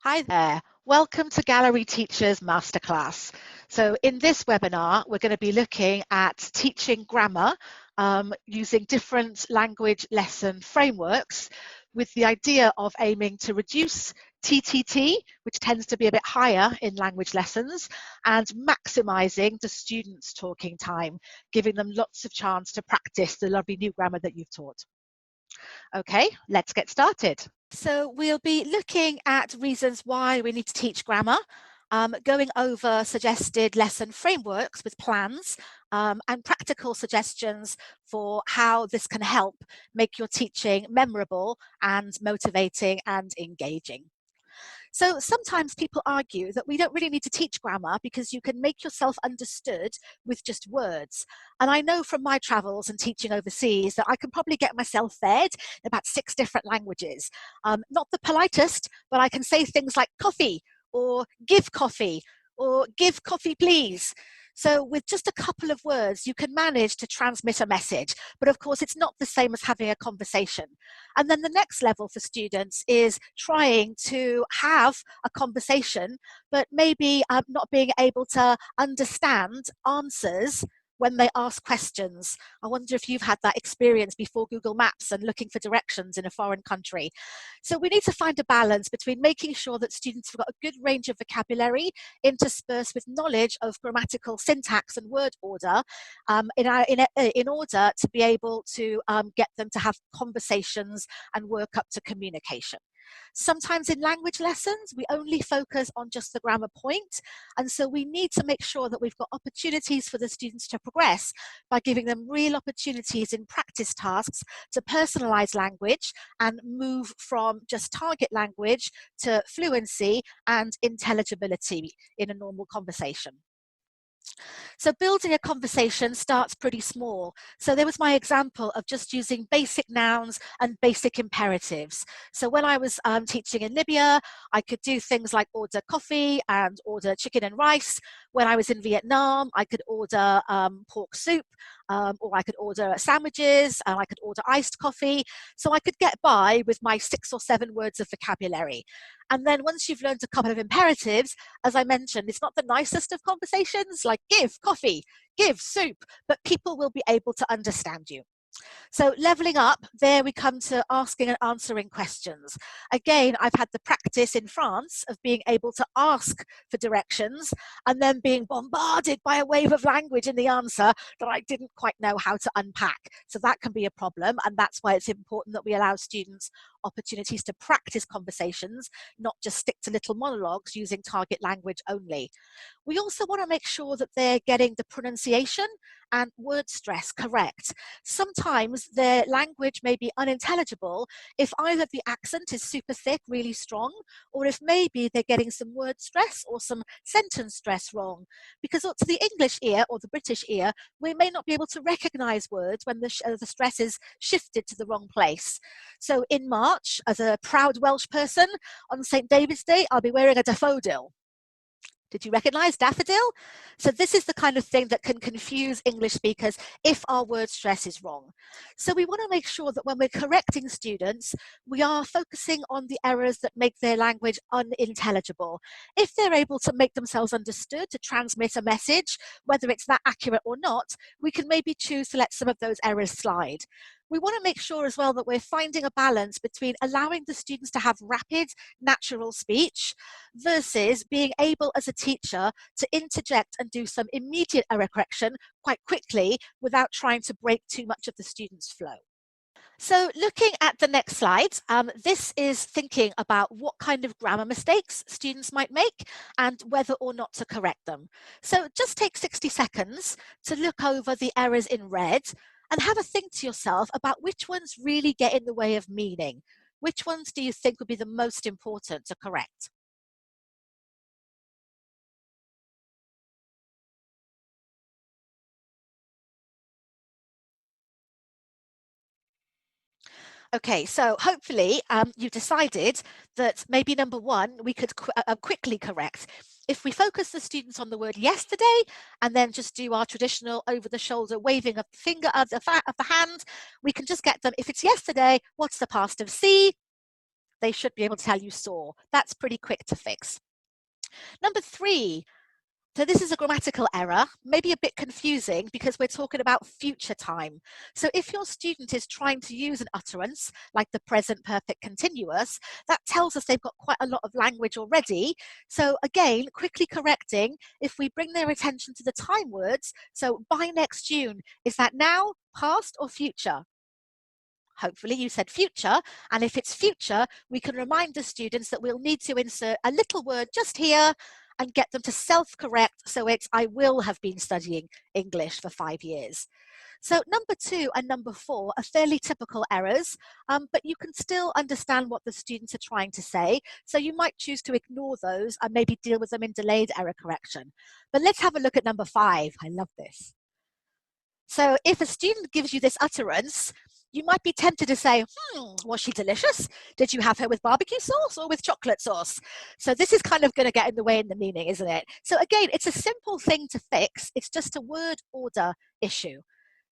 Hi there, welcome to Gallery Teachers Masterclass. So in this webinar, we're going to be looking at teaching grammar using different language lesson frameworks with the idea of aiming to reduce TTT, which tends to be a bit higher in language lessons, and maximizing the students' talking time, giving them lots of chance to practice the lovely new grammar that you've taught. Okay, let's get started. So we'll be looking at reasons why we need to teach grammar, going over suggested lesson frameworks with plans and practical suggestions for how this can help make your teaching memorable and motivating and engaging. So sometimes people argue that we don't really need to teach grammar because you can make yourself understood with just words. And I know from my travels and teaching overseas that I can probably get myself fed in about 6 different languages. Not the politest, but I can say things like coffee or give coffee please. So with just a couple of words, you can manage to transmit a message. But of course, it's not the same as having a conversation. And then the next level for students is trying to have a conversation, but maybe not being able to understand answers when they ask questions. I wonder if you've had that experience before Google Maps and looking for directions in a foreign country. So we need to find a balance between making sure that students have got a good range of vocabulary interspersed with knowledge of grammatical syntax and word order in order to be able to get them to have conversations and work up to communication. Sometimes in language lessons, we only focus on just the grammar point, and so we need to make sure that we've got opportunities for the students to progress by giving them real opportunities in practice tasks to personalize language and move from just target language to fluency and intelligibility in a normal conversation. So building a conversation starts pretty small. So there was my example of just using basic nouns and basic imperatives. So when I was teaching in Libya, I could do things like order coffee and order chicken and rice. When I was in Vietnam, I could order pork soup, or I could order sandwiches, and I could order iced coffee. So I could get by with my 6 or 7 words of vocabulary. And then once you've learned a couple of imperatives, as I mentioned, it's not the nicest of conversations, like give coffee, give soup, but people will be able to understand you. So leveling up, there we come to asking and answering questions. Again, I've had the practice in France of being able to ask for directions and then being bombarded by a wave of language in the answer that I didn't quite know how to unpack. So that can be a problem, and that's why it's important that we allow students opportunities to practice conversations, not just stick to little monologues using target language only. We also want to make sure that they're getting the pronunciation and word stress correct. Sometimes their language may be unintelligible if either the accent is super thick, really strong, or if maybe they're getting some word stress or some sentence stress wrong. Because to the English ear or the British ear, we may not be able to recognize words when the stress is shifted to the wrong place. So in March, as a proud Welsh person, on St. David's Day, I'll be wearing a daffodil. Did you recognize daffodil? So this is the kind of thing that can confuse English speakers if our word stress is wrong. So we want to make sure that when we're correcting students, we are focusing on the errors that make their language unintelligible. If they're able to make themselves understood to transmit a message, whether it's that accurate or not, we can maybe choose to let some of those errors slide. We want to make sure as well that we're finding a balance between allowing the students to have rapid, natural speech versus being able as a teacher to interject and do some immediate error correction quite quickly without trying to break too much of the student's flow. So looking at the next slide, this is thinking about what kind of grammar mistakes students might make and whether or not to correct them. So just take 60 seconds to look over the errors in red and have a think to yourself about which ones really get in the way of meaning. Which ones do you think would be the most important to correct? Okay, so hopefully you decided that maybe number 1, we could quickly correct. If we focus the students on the word yesterday and then just do our traditional over-the-shoulder waving of the finger of the hand, we can just get them, if it's yesterday, what's the past of see? they should be able to tell you saw. That's pretty quick to fix. Number 3, so this is a grammatical error, maybe a bit confusing because we're talking about future time. So if your student is trying to use an utterance like the present perfect continuous, that tells us they've got quite a lot of language already. So again, quickly correcting, if we bring their attention to the time words, so by next June, is that now, past or future? Hopefully you said future, and if it's future, we can remind the students that we'll need to insert a little word just here and get them to self-correct, so it's I will have been studying English for 5 years. So number 2 and number 4 are fairly typical errors, but you can still understand what the students are trying to say, so you might choose to ignore those and maybe deal with them in delayed error correction. But let's have a look at number 5. I love this. So if a student gives you this utterance, you might be tempted to say, was she delicious? Did you have her with barbecue sauce or with chocolate sauce? So this is kind of going to get in the way in the meaning, isn't it? So again, it's a simple thing to fix. It's just a word order issue.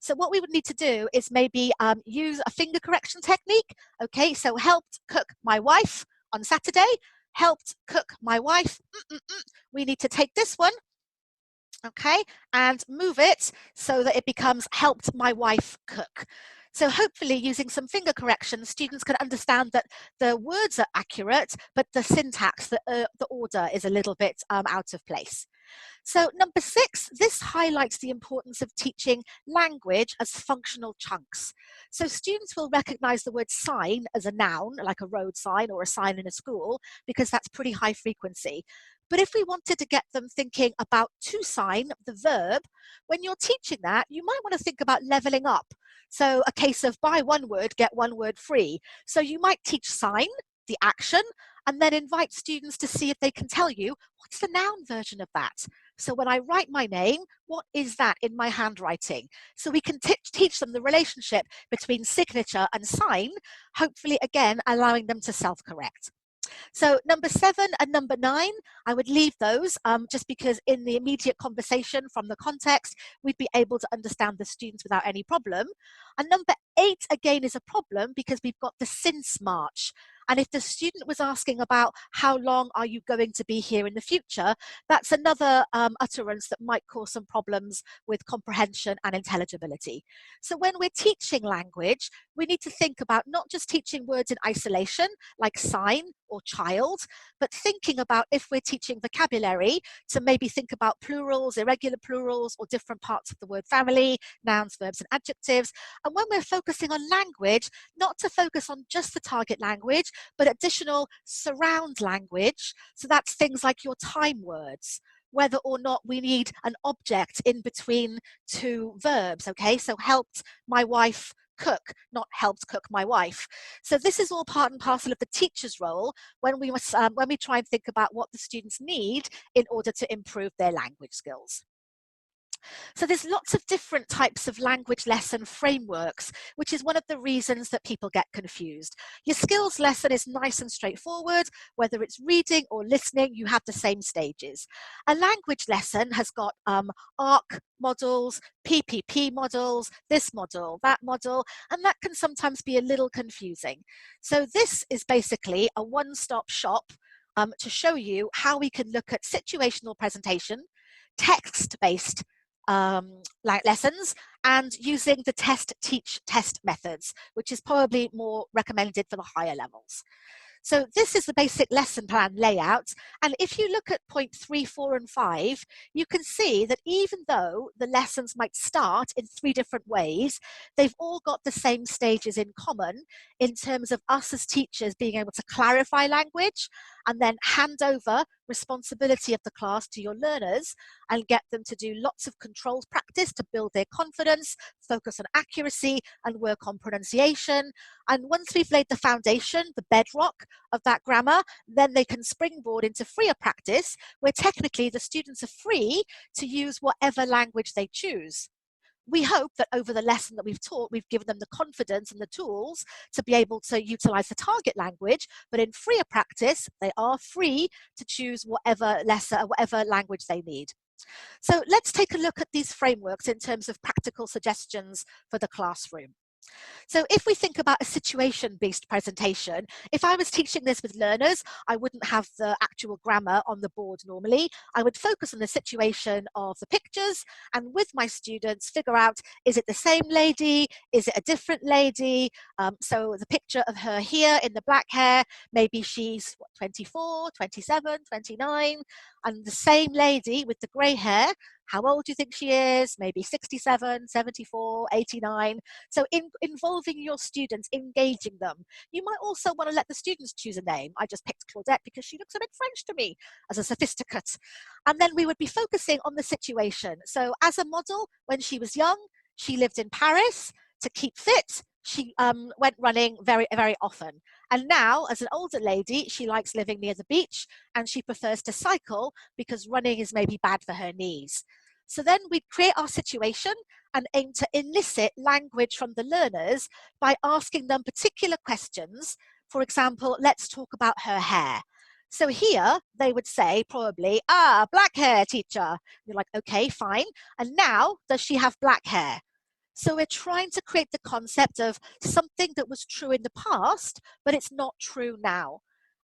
So what we would need to do is maybe use a finger correction technique. Okay, so helped cook my wife on Saturday. Helped cook my wife. We need to take this one, okay, and move it so that it becomes helped my wife cook. So hopefully using some finger correction, students can understand that the words are accurate, but the syntax, the order is a little bit out of place. So number 6, this highlights the importance of teaching language as functional chunks. So students will recognize the word sign as a noun, like a road sign or a sign in a school, because that's pretty high frequency. But if we wanted to get them thinking about to sign, the verb, when you're teaching that, you might want to think about leveling up. So a case of buy one word, get one word free. So you might teach sign, the action, and then invite students to see if they can tell you, what's the noun version of that? So when I write my name, what is that in my handwriting? So we can teach them the relationship between signature and sign, hopefully again allowing them to self-correct. So number 7 and number 9, I would leave those just because in the immediate conversation from the context, we'd be able to understand the students without any problem. And number 8 again is a problem because we've got the since March. And if the student was asking about how long are you going to be here in the future, that's another utterance that might cause some problems with comprehension and intelligibility. So when we're teaching language, we need to think about not just teaching words in isolation, like sign or child, but thinking about if we're teaching vocabulary to maybe think about plurals, irregular plurals, or different parts of the word family, nouns, verbs, and adjectives. And when we're focusing on language, not to focus on just the target language, but additional surround language. So that's things like your time words, whether or not we need an object in between 2 verbs, okay? So helped my wife cook, not helped cook my wife. So this is all part and parcel of the teacher's role when we try and think about what the students need in order to improve their language skills. So there's lots of different types of language lesson frameworks, which is one of the reasons that people get confused. Your skills lesson is nice and straightforward. Whether it's reading or listening, you have the same stages. A language lesson has got ARC models, PPP models, this model, that model, and that can sometimes be a little confusing. So this is basically a one-stop shop to show you how we can look at situational presentation, text-based lessons, and using the test, teach, test methods, which is probably more recommended for the higher levels. So this is the basic lesson plan layout. And if you look at point 3, 4, and 5, you can see that even though the lessons might start in 3 different ways, they've all got the same stages in common in terms of us as teachers being able to clarify language and then hand over responsibility of the class to your learners and get them to do lots of controlled practice to build their confidence, focus on accuracy, and work on pronunciation. And once we've laid the foundation, the bedrock of that grammar, then they can springboard into freer practice, where technically the students are free to use whatever language they choose. We hope that over the lesson that we've taught, we've given them the confidence and the tools to be able to utilize the target language, but in freer practice, they are free to choose whatever language they need. So let's take a look at these frameworks in terms of practical suggestions for the classroom. So if we think about a situation-based presentation, if I was teaching this with learners, I wouldn't have the actual grammar on the board normally. I would focus on the situation of the pictures and with my students figure out, is it the same lady? Is it a different lady? So the picture of her here in the black hair, maybe she's 24, 27, 29, and the same lady with the grey hair, how old do you think she is? Maybe 67, 74, 89. So involving your students, engaging them. You might also want to let the students choose a name. I just picked Claudette because she looks a bit French to me as a sophisticate. And then we would be focusing on the situation. So as a model, when she was young, she lived in Paris to keep fit. She went running very, very often. And now, as an older lady, she likes living near the beach and she prefers to cycle because running is maybe bad for her knees. So then we create our situation and aim to elicit language from the learners by asking them particular questions. For example, let's talk about her hair. So here they would say probably, black hair, teacher. You're like, okay, fine. And now, does she have black hair? So we're trying to create the concept of something that was true in the past, but it's not true now.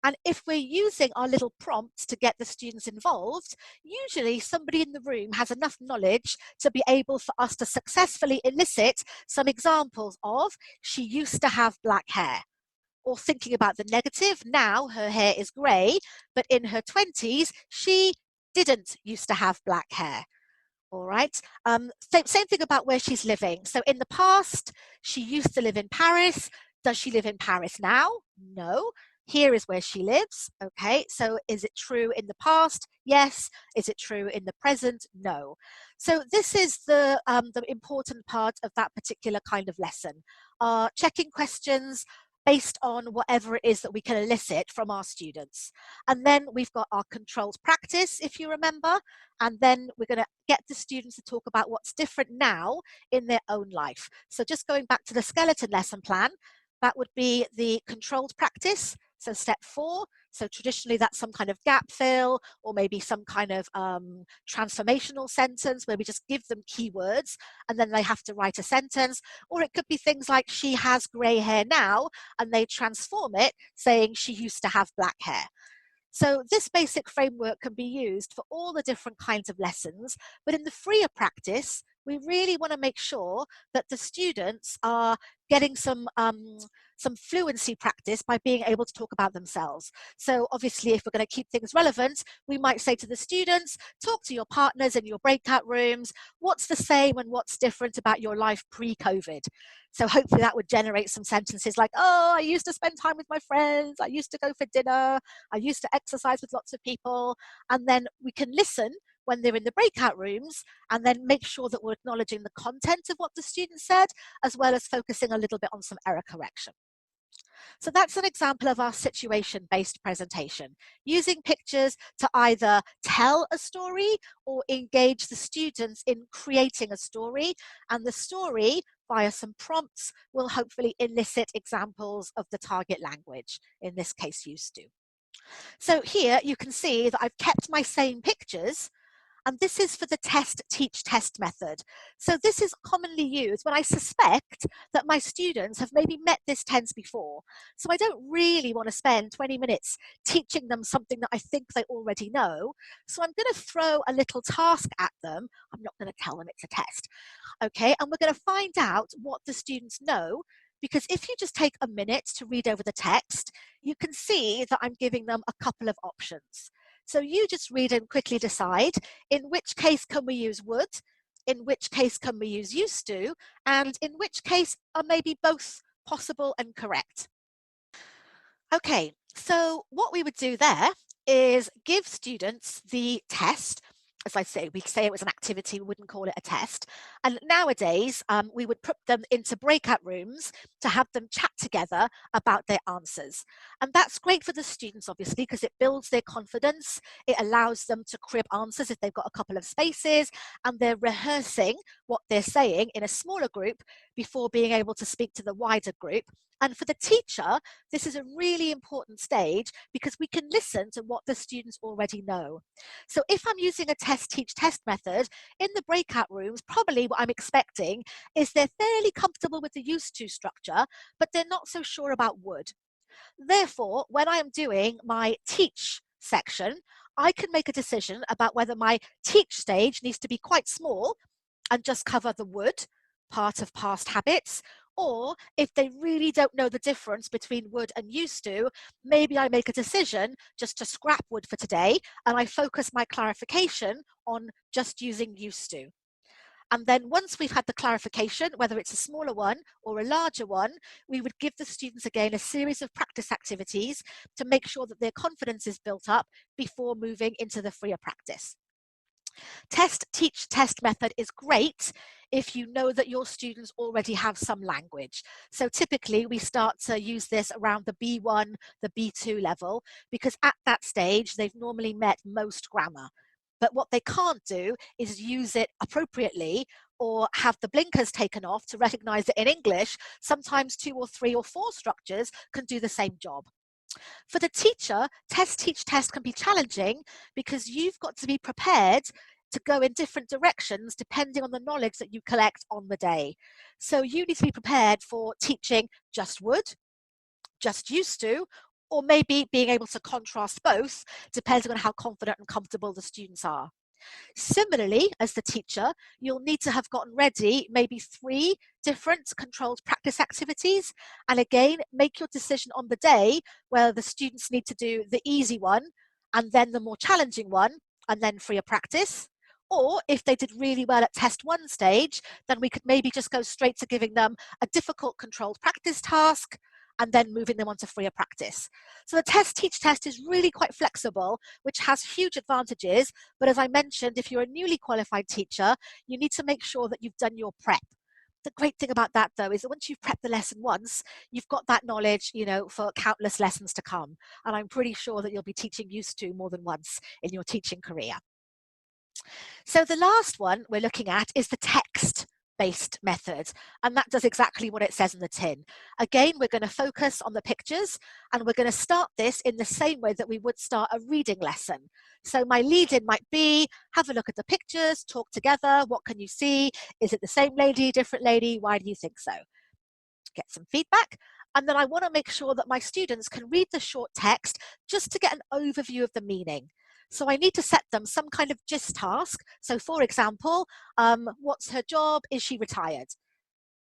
And if we're using our little prompts to get the students involved, usually somebody in the room has enough knowledge to be able for us to successfully elicit some examples of, she used to have black hair. Or thinking about the negative, now her hair is grey, but in her 20s, she didn't used to have black hair. All right. Same thing about where she's living. So in the past, she used to live in Paris. Does she live in Paris now? No. Here is where she lives. Okay. So is it true in the past? Yes. Is it true in the present? No. So this is the important part of that particular kind of lesson. Checking questions based on whatever it is that we can elicit from our students. And then we've got our controlled practice, if you remember, and then we're going to get the students to talk about what's different now in their own life. So just going back to the skeleton lesson plan, that would be the controlled practice. So step 4, so traditionally that's some kind of gap fill or maybe some kind of transformational sentence where we just give them keywords and then they have to write a sentence. Or it could be things like she has grey hair now and they transform it saying she used to have black hair. So this basic framework can be used for all the different kinds of lessons, but in the freer practice, we really want to make sure that the students are getting some fluency practice by being able to talk about themselves. So obviously, if we're going to keep things relevant, we might say to the students, talk to your partners in your breakout rooms, what's the same and what's different about your life pre-COVID? So hopefully that would generate some sentences like, oh, I used to spend time with my friends, I used to go for dinner, I used to exercise with lots of people. And then we can listen when they're in the breakout rooms and then make sure that we're acknowledging the content of what the student said, as well as focusing a little bit on some error correction. So that's an example of our situation-based presentation, using pictures to either tell a story or engage the students in creating a story, and the story via some prompts will hopefully elicit examples of the target language, in this case used to. So here you can see that I've kept my same pictures, and this is for the test, teach, test method. So this is commonly used when I suspect that my students have maybe met this tense before. So I don't really want to spend 20 minutes teaching them something that I think they already know. So I'm going to throw a little task at them. I'm not going to tell them it's a test. Okay, and we're going to find out what the students know, because if you just take a minute to read over the text, you can see that I'm giving them a couple of options. So you just read and quickly decide, in which case can we use would, in which case can we use used to, and in which case are maybe both possible and correct. Okay, so what we would do there is give students the test. As I say, we'd say it was an activity, we wouldn't call it a test. And nowadays, we would put them into breakout rooms to have them chat together about their answers. And that's great for the students, obviously, because it builds their confidence. It allows them to crib answers if they've got a couple of spaces, and they're rehearsing what they're saying in a smaller group before being able to speak to the wider group. And for the teacher, this is a really important stage because we can listen to what the students already know. So if I'm using a test, teach, test method, in the breakout rooms, probably what what I'm expecting is they're fairly comfortable with the used to structure, but they're not so sure about would. Therefore, when I am doing my teach section, I can make a decision about whether my teach stage needs to be quite small and just cover the would, part of past habits, or if they really don't know the difference between would and used to, maybe I make a decision just to scrap would for today and I focus my clarification on just using used to. And then once we've had the clarification, whether it's a smaller one or a larger one, we would give the students again a series of practice activities to make sure that their confidence is built up before moving into the freer practice. Test, teach, test method is great if you know that your students already have some language. So typically we start to use this around the B1, the B2 level, because at that stage they've normally met most grammar. But what they can't do is use it appropriately or have the blinkers taken off to recognize that in English, sometimes 2 or 3 or 4 structures can do the same job. For the teacher, test, teach, test can be challenging because you've got to be prepared to go in different directions depending on the knowledge that you collect on the day. So you need to be prepared for teaching just would, just used to, or maybe being able to contrast both depending on how confident and comfortable the students are. Similarly, as the teacher, you'll need to have gotten ready maybe 3 different controlled practice activities. And again, make your decision on the day whether the students need to do the easy one and then the more challenging one and then freer practice. Or if they did really well at test 1 stage, then we could maybe just go straight to giving them a difficult controlled practice task and then moving them on to freer practice. So the test, teach, test is really quite flexible, which has huge advantages. But as I mentioned, if you're a newly qualified teacher, you need to make sure that you've done your prep. The great thing about that, though, is that once you've prepped the lesson once, you've got that knowledge, for countless lessons to come. And I'm pretty sure that you'll be teaching used to more than once in your teaching career. So the last one we're looking at is the text-based method, and that does exactly what it says in the tin. Again, we're going to focus on the pictures, and we're going to start this in the same way that we would start a reading lesson. So my lead-in might be, have a look at the pictures, talk together, what can you see? Is it the same lady, different lady? Why do you think so? Get some feedback. And then I want to make sure that my students can read the short text just to get an overview of the meaning. So I need to set them some kind of gist task. So for example, what's her job? Is she retired?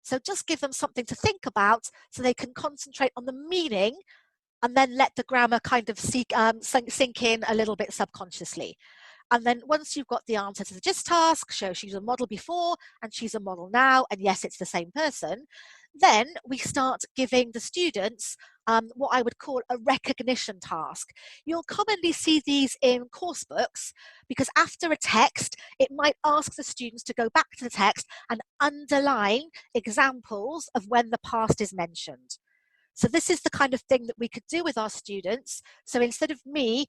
So just give them something to think about so they can concentrate on the meaning and then let the grammar kind of sink in a little bit subconsciously. And then once you've got the answer to the gist task, show she's a model before and she's a model now, and yes, it's the same person, then we start giving the students what I would call a recognition task. You'll commonly see these in course books because after a text, it might ask the students to go back to the text and underline examples of when the past is mentioned. So this is the kind of thing that we could do with our students. So instead of me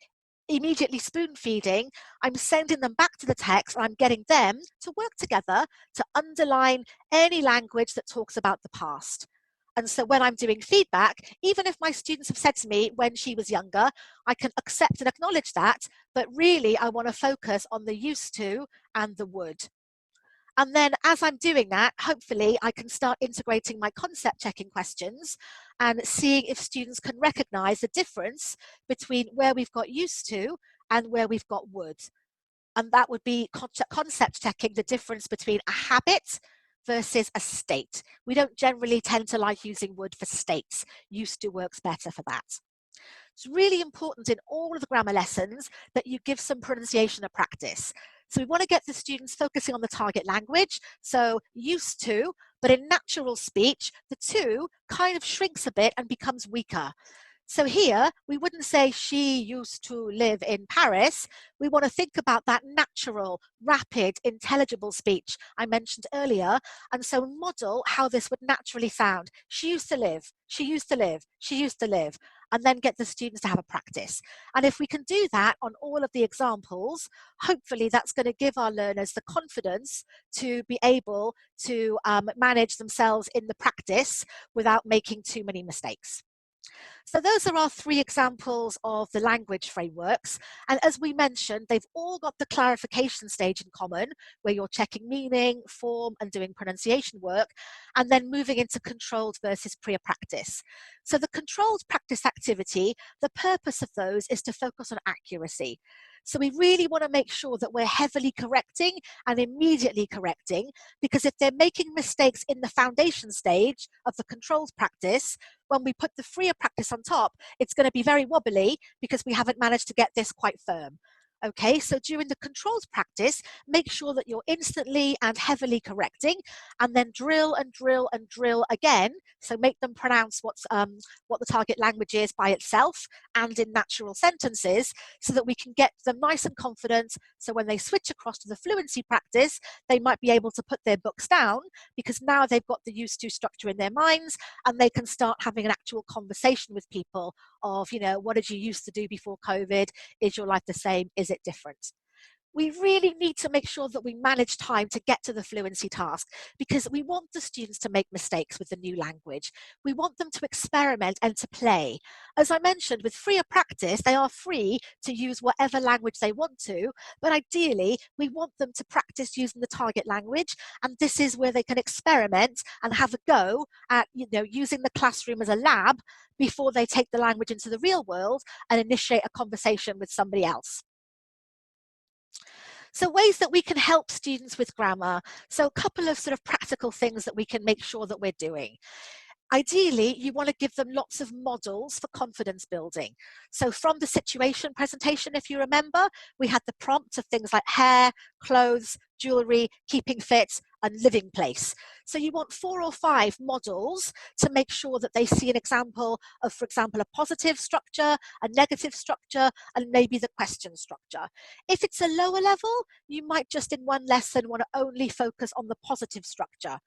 immediately spoon feeding, I'm sending them back to the text and I'm getting them to work together to underline any language that talks about the past. And so when I'm doing feedback, even if my students have said to me when she was younger, I can accept and acknowledge that, but really I want to focus on the used to and the would. And then as I'm doing that, hopefully I can start integrating my concept checking questions and seeing if students can recognize the difference between where we've got used to and where we've got would. And that would be concept checking the difference between a habit versus a state. We don't generally tend to like using would for states. Used to works better for that. It's really important in all of the grammar lessons that you give some pronunciation a practice. So we want to get the students focusing on the target language, so used to, but in natural speech, the to kind of shrinks a bit and becomes weaker. So here, we wouldn't say she used to live in Paris. We want to think about that natural, rapid, intelligible speech I mentioned earlier. And so model how this would naturally sound. She used to live, she used to live, she used to live, and then get the students to have a practice. And if we can do that on all of the examples, hopefully that's going to give our learners the confidence to be able to manage themselves in the practice without making too many mistakes. So those are our three examples of the language frameworks. And as we mentioned, they've all got the clarification stage in common, where you're checking meaning, form, and doing pronunciation work, and then moving into controlled versus prior practice. So the controlled practice activity, the purpose of those is to focus on accuracy. So we really want to make sure that we're heavily correcting and immediately correcting, because if they're making mistakes in the foundation stage of the controlled practice, when we put the freer practice on top, it's going to be very wobbly because we haven't managed to get this quite firm. Okay, so during the controlled practice, make sure that you're instantly and heavily correcting, and then drill and drill and drill again. So make them pronounce what the target language is by itself and in natural sentences, so that we can get them nice and confident. So when they switch across to the fluency practice, they might be able to put their books down, because now they've got the used to structure in their minds, and they can start having an actual conversation with people of, what did you used to do before COVID? Is your life the same? Is it different? We really need to make sure that we manage time to get to the fluency task, because we want the students to make mistakes with the new language. We want them to experiment and to play. As I mentioned, with freer practice, they are free to use whatever language they want to, but ideally, we want them to practice using the target language, and this is where they can experiment and have a go at using the classroom as a lab before they take the language into the real world and initiate a conversation with somebody else. So ways that we can help students with grammar. So a couple of sort of practical things that we can make sure that we're doing. Ideally, you want to give them lots of models for confidence building. So from the situation presentation, if you remember, we had the prompts of things like hair, clothes, jewelry, keeping fit, and living place. So you want 4 or 5 models to make sure that they see an example of, for example, a positive structure, a negative structure, and maybe the question structure. If it's a lower level, you might just in one lesson want to only focus on the positive structure,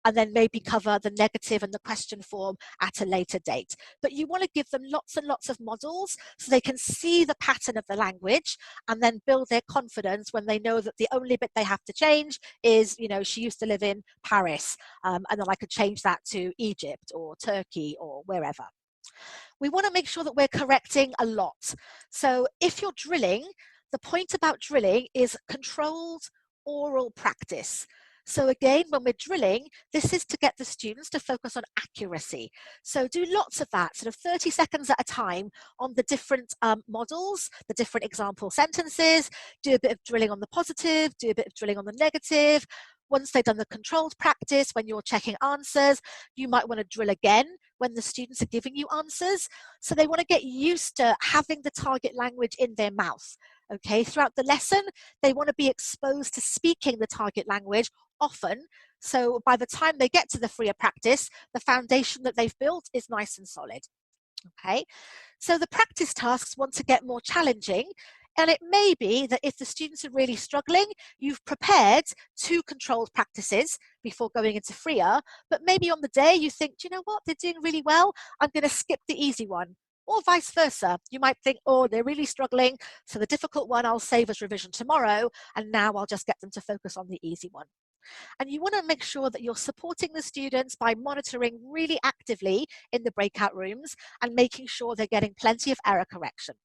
and then maybe cover the negative and the question form at a later date. But you want to give them lots and lots of models so they can see the pattern of the language and then build their confidence when they know that the only bit they have to change is, she used to live in Paris, and then I could change that to Egypt or Turkey or wherever. We want to make sure that we're correcting a lot. So if you're drilling, the point about drilling is controlled oral practice. So again, when we're drilling, this is to get the students to focus on accuracy. So do lots of that, sort of 30 seconds at a time on the different models, the different example sentences, do a bit of drilling on the positive, do a bit of drilling on the negative. Once they've done the controlled practice, when you're checking answers, you might want to drill again when the students are giving you answers. So they want to get used to having the target language in their mouth. Okay, throughout the lesson, they want to be exposed to speaking the target language often. So by the time they get to the freer practice, the foundation that they've built is nice and solid. Okay, so the practice tasks want to get more challenging. And it may be that if the students are really struggling, you've prepared 2 controlled practices before going into freer, but maybe on the day you think, do you know what, they're doing really well, I'm going to skip the easy one. Or vice versa. You might think, oh, they're really struggling, so the difficult one I'll save as revision tomorrow, and now I'll just get them to focus on the easy one. And you want to make sure that you're supporting the students by monitoring really actively in the breakout rooms and making sure they're getting plenty of error correction.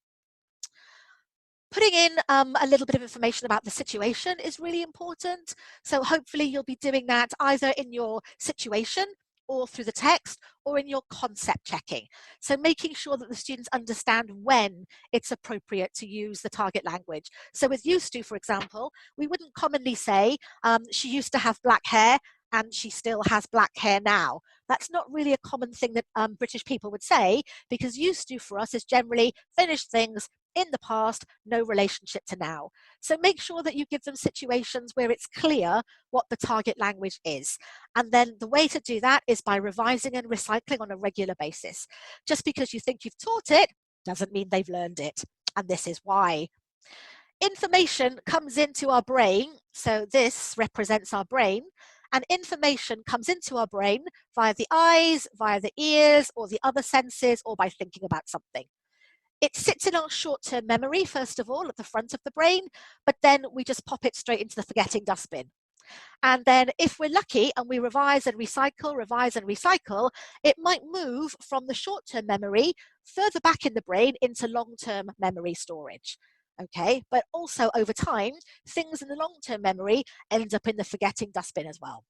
Putting in a little bit of information about the situation is really important. So hopefully you'll be doing that either in your situation or through the text or in your concept checking. So making sure that the students understand when it's appropriate to use the target language. So with used to, for example, we wouldn't commonly say, she used to have black hair and she still has black hair now. That's not really a common thing that British people would say, because used to for us is generally finished things in the past, no relationship to now. So make sure that you give them situations where it's clear what the target language is. And then the way to do that is by revising and recycling on a regular basis. Just because you think you've taught it doesn't mean they've learned it. And this is why. Information comes into our brain. So this represents our brain. And information comes into our brain via the eyes, via the ears, or the other senses, or by thinking about something. It sits in our short-term memory, first of all, at the front of the brain, but then we just pop it straight into the forgetting dustbin. And then if we're lucky and we revise and recycle, it might move from the short-term memory further back in the brain into long-term memory storage. Okay, but also over time, things in the long-term memory end up in the forgetting dustbin as well.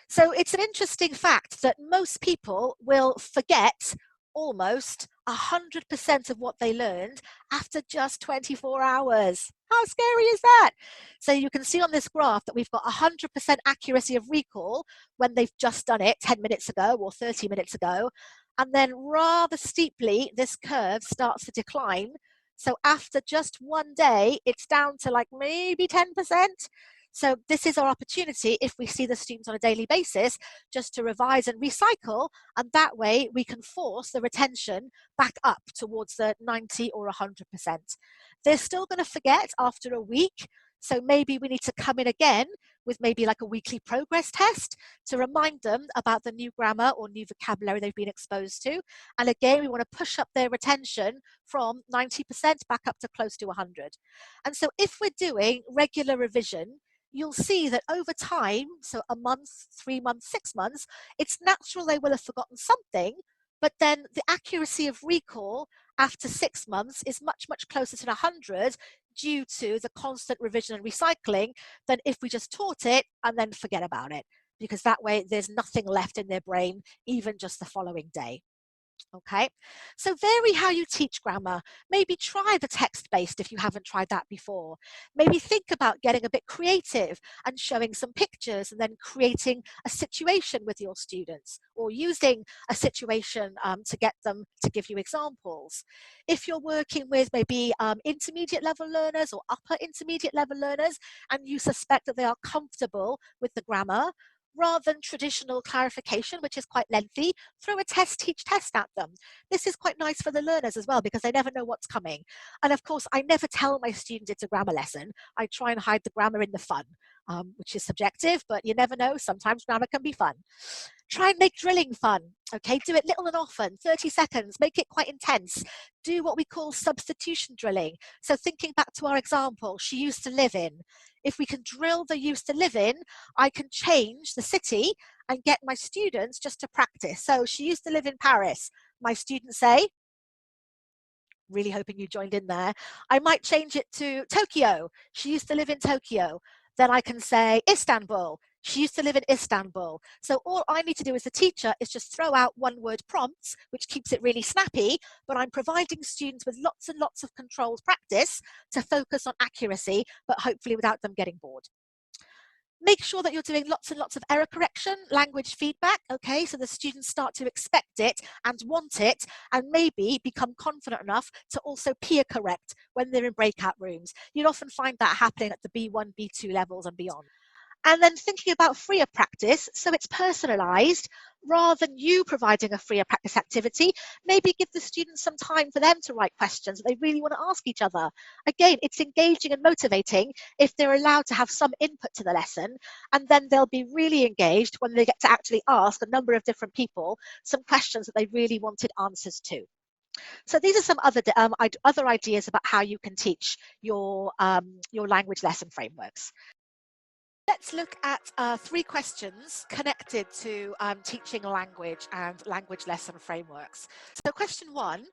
So it's an interesting fact that most people will forget almost 100% of what they learned after just 24 hours. How scary is that? So you can see on this graph that we've got 100% accuracy of recall when they've just done it 10 minutes ago or 30 minutes ago. And then rather steeply, this curve starts to decline. So after just one day, it's down to like maybe 10%. So this is our opportunity, if we see the students on a daily basis, just to revise and recycle, and that way we can force the retention back up towards the 90 or 100%. They're still going to forget after a week, so maybe we need to come in again with maybe like a weekly progress test to remind them about the new grammar or new vocabulary they've been exposed to. And again, we want to push up their retention from 90% back up to close to 100. And so if we're doing regular revision, you'll see that over time, so a month, 3 months, 6 months, it's natural they will have forgotten something, but then the accuracy of recall after 6 months is much, much closer to 100 due to the constant revision and recycling than if we just taught it and then forget about it, because that way there's nothing left in their brain, even just the following day. Okay, so vary how you teach grammar. Maybe try the text-based if you haven't tried that before. Maybe think about getting a bit creative and showing some pictures and then creating a situation with your students, or using a situation to get them to give you examples. If you're working with maybe intermediate level learners or upper intermediate level learners and you suspect that they are comfortable with the grammar, rather than traditional clarification, which is quite lengthy, throw a test, teach, test at them. This is quite nice for the learners as well, because they never know what's coming. And of course, I never tell my students it's a grammar lesson. I try and hide the grammar in the fun, which is subjective, but you never know. Sometimes grammar can be fun. Try and make drilling fun. Okay, do it little and often, 30 seconds, make it quite intense. Do what we call substitution drilling. So thinking back to our example, she used to live in. If we can drill the used to live in, I can change the city and get my students just to practice. So she used to live in Paris. My students say, really hoping you joined in there, I might change it to Tokyo. She used to live in Tokyo. Then I can say Istanbul. She used to live in Istanbul. So all I need to do as a teacher is just throw out one-word prompts, which keeps it really snappy, but I'm providing students with lots and lots of controlled practice to focus on accuracy, but hopefully without them getting bored. Make sure that you're doing lots and lots of error correction, language feedback, okay, so the students start to expect it and want it, and maybe become confident enough to also peer correct when they're in breakout rooms. You'll often find that happening at the B1, B2 levels and beyond. And then thinking about freer practice, so it's personalized. Rather than you providing a freer practice activity, maybe give the students some time for them to write questions that they really want to ask each other. Again, it's engaging and motivating if they're allowed to have some input to the lesson, and then they'll be really engaged when they get to actually ask a number of different people some questions that they really wanted answers to. So these are some other ideas about how you can teach your language lesson frameworks. Let's look at 3 questions connected to teaching language and language lesson frameworks. So question 1,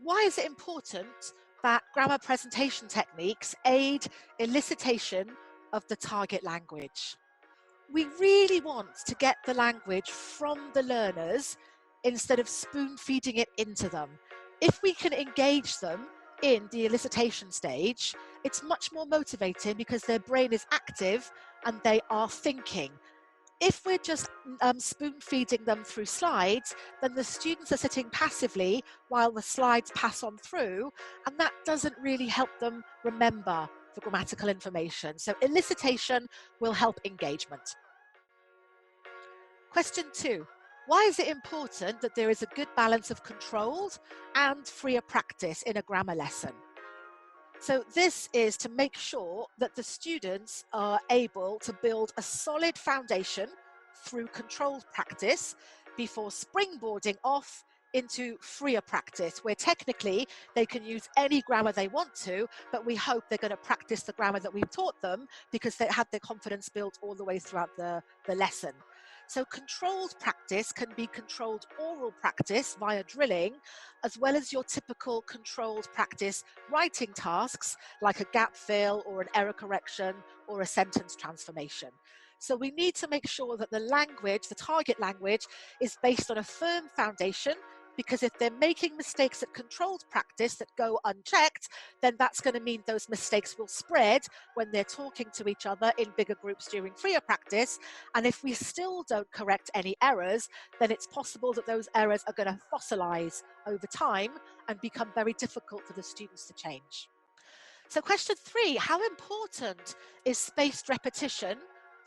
why is it important that grammar presentation techniques aid elicitation of the target language? We really want to get the language from the learners instead of spoon feeding it into them. If we can engage them in the elicitation stage, it's much more motivating because their brain is active and they are thinking. If we're just spoon feeding them through slides, then the students are sitting passively while the slides pass on through, and that doesn't really help them remember the grammatical information. So elicitation will help engagement. Question 2, why is it important that there is a good balance of controlled and freer practice in a grammar lesson? So this is to make sure that the students are able to build a solid foundation through controlled practice before springboarding off into freer practice, where technically they can use any grammar they want to, but we hope they're going to practice the grammar that we've taught them because they had their confidence built all the way throughout the lesson. So controlled practice can be controlled oral practice via drilling, as well as your typical controlled practice writing tasks like a gap fill or an error correction or a sentence transformation. So we need to make sure that the language, the target language, is based on a firm foundation, because if they're making mistakes at controlled practice that go unchecked, then that's going to mean those mistakes will spread when they're talking to each other in bigger groups during freer practice. And if we still don't correct any errors, then it's possible that those errors are going to fossilize over time and become very difficult for the students to change. So question 3, how important is spaced repetition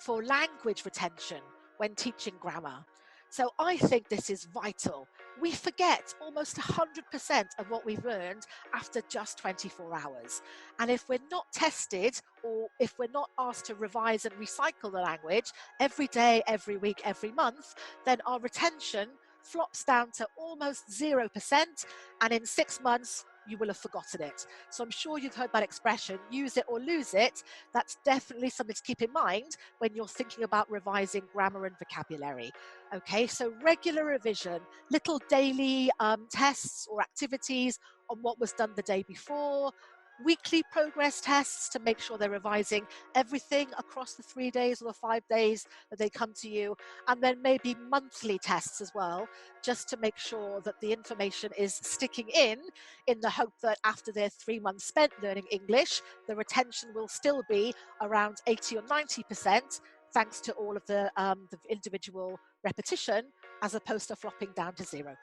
for language retention when teaching grammar? So I think this is vital. We forget almost 100% of what we've learned after just 24 hours. And if we're not tested, or if we're not asked to revise and recycle the language every day, every week, every month, then our retention flops down to almost 0%. And in 6 months, you will have forgotten it. So I'm sure you've heard that expression, use it or lose it. That's definitely something to keep in mind when you're thinking about revising grammar and vocabulary. Okay, so regular revision, little daily tests or activities on what was done the day before, weekly progress tests to make sure they're revising everything across the 3 days or the 5 days that they come to you, and then maybe monthly tests as well, just to make sure that the information is sticking in the hope that after their 3 months spent learning English, the retention will still be around 80 or 90%, thanks to all of the individual repetition, as opposed to flopping down to 0%.